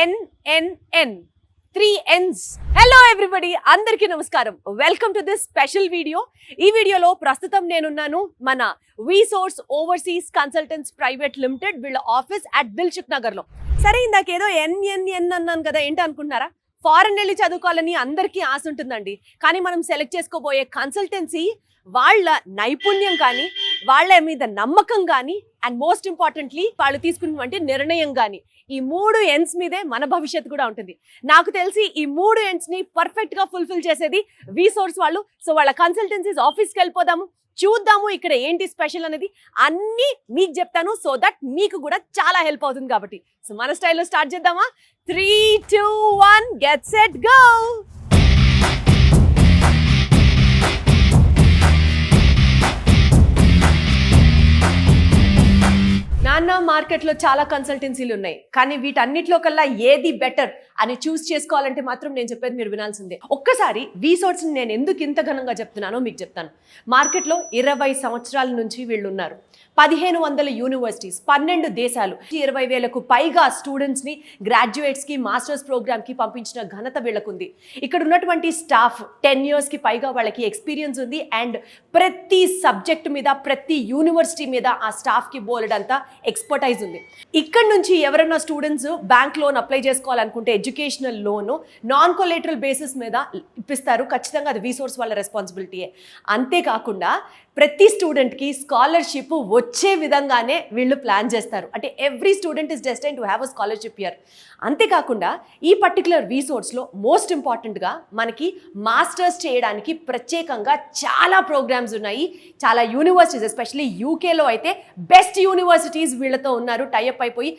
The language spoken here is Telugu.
NNN. 3 N's. హలో ఎవ్రీబడి, అందరికీ నమస్కారం. Welcome to this special video. ఈ వీడియోలో ప్రస్తుతం నేనున్నాను మన వీసోర్స్ ఓవర్సీస్ కన్సల్టెంట్స్ ప్రైవేట్ లిమిటెడ్ వీళ్ళ ఆఫీస్ అట్ దిల్సుఖ్ నగర్ లో. సరే, ఇందాకేదో NNN అన్నాను కదా, ఏంటి అనుకుంటున్నారా? ఫారెన్ వెళ్ళి చదువుకోవాలని అందరికీ ఆశ ఉంటుందండి. కానీ మనం సెలెక్ట్ చేసుకోబోయే కన్సల్టెన్సీ వాళ్ళ నైపుణ్యం కానీ, వాళ్ళ మీద నమ్మకం కానీ, అండ్ మోస్ట్ ఇంపార్టెంట్లీ వాళ్ళు తీసుకున్నటువంటి నిర్ణయం కానీ, ఈ 3 N's మీదే మన భవిష్యత్తు కూడా ఉంటుంది. నాకు తెలిసి ఈ 3 N's ని పర్ఫెక్ట్ గా ఫుల్ఫిల్ చేసేది వీసోర్స్ వాళ్ళు. సో వాళ్ళ కన్సల్టెన్సీస్ ఆఫీస్కి వెళ్ళిపోదాము, చూద్దాము ఇక్కడ ఏంటి స్పెషల్ అనేది అన్నీ మీకు చెప్తాను. సో దట్ మీకు కూడా చాలా హెల్ప్ అవుతుంది కాబట్టి. సో మన స్టైల్లో స్టార్ట్ చేద్దామా? 3, 2, 1 గెట్ సెట్ గో. నాన్న, మార్కెట్లో చాలా కన్సల్టెన్సీలు ఉన్నాయి, కానీ వీటన్నిటిలో కల్లా ఏది బెటర్ అని చూస్ చేసుకోవాలంటే మాత్రం నేను చెప్పేది మీరు వినాల్సిందే. ఒక్కసారి వీసోర్స్ నేను ఎందుకు ఇంత ఘనంగా చెప్తున్నానో మీకు చెప్తాను. మార్కెట్లో 20 సంవత్సరాల నుంచి వీళ్ళు ఉన్నారు. 1500 యూనివర్సిటీస్, 12 దేశాలు, 20,000కు పైగా స్టూడెంట్స్ని గ్రాడ్యుయేట్స్కి మాస్టర్స్ ప్రోగ్రామ్కి పంపించిన ఘనత వీళ్ళకుంది. ఇక్కడ ఉన్నటువంటి స్టాఫ్ 10 yearsకి పైగా వాళ్ళకి ఎక్స్పీరియన్స్ ఉంది. అండ్ ప్రతి సబ్జెక్ట్ మీద, ప్రతి యూనివర్సిటీ మీద ఆ స్టాఫ్కి బోలెడంతా ఎక్స్పర్టైజ్ ఉంది. ఇక్కడ నుంచి ఎవరైనా స్టూడెంట్స్ బ్యాంక్ లోన్ అప్లై చేసుకోవాలనుకుంటే ఎడ్యుకేషనల్ లోను నాన్ కొలేటరల్ బేసిస్ మీద ఇప్పిస్తారు. ఖచ్చితంగా అది వీసోర్స్ వాళ్ళ రెస్పాన్సిబిలిటీయే. అంతేకాకుండా ప్రతి స్టూడెంట్కి స్కాలర్షిప్ వచ్చే విధంగానే వీళ్ళు ప్లాన్ చేస్తారు. అంటే every student is destined to have a scholarship year. అంతేకాకుండా ఈ పర్టికులర్ వీసోర్స్లో మోస్ట్ ఇంపార్టెంట్గా మనకి మాస్టర్స్ చేయడానికి ప్రత్యేకంగా చాలా ప్రోగ్రామ్స్ ఉన్నాయి. చాలా యూనివర్సిటీస్, ఎస్పెషల్లీ యూకేలో అయితే బెస్ట్ యూనివర్సిటీస్ వీళ్ళతో ఉన్నారు, టైఅప్ అయిపోయి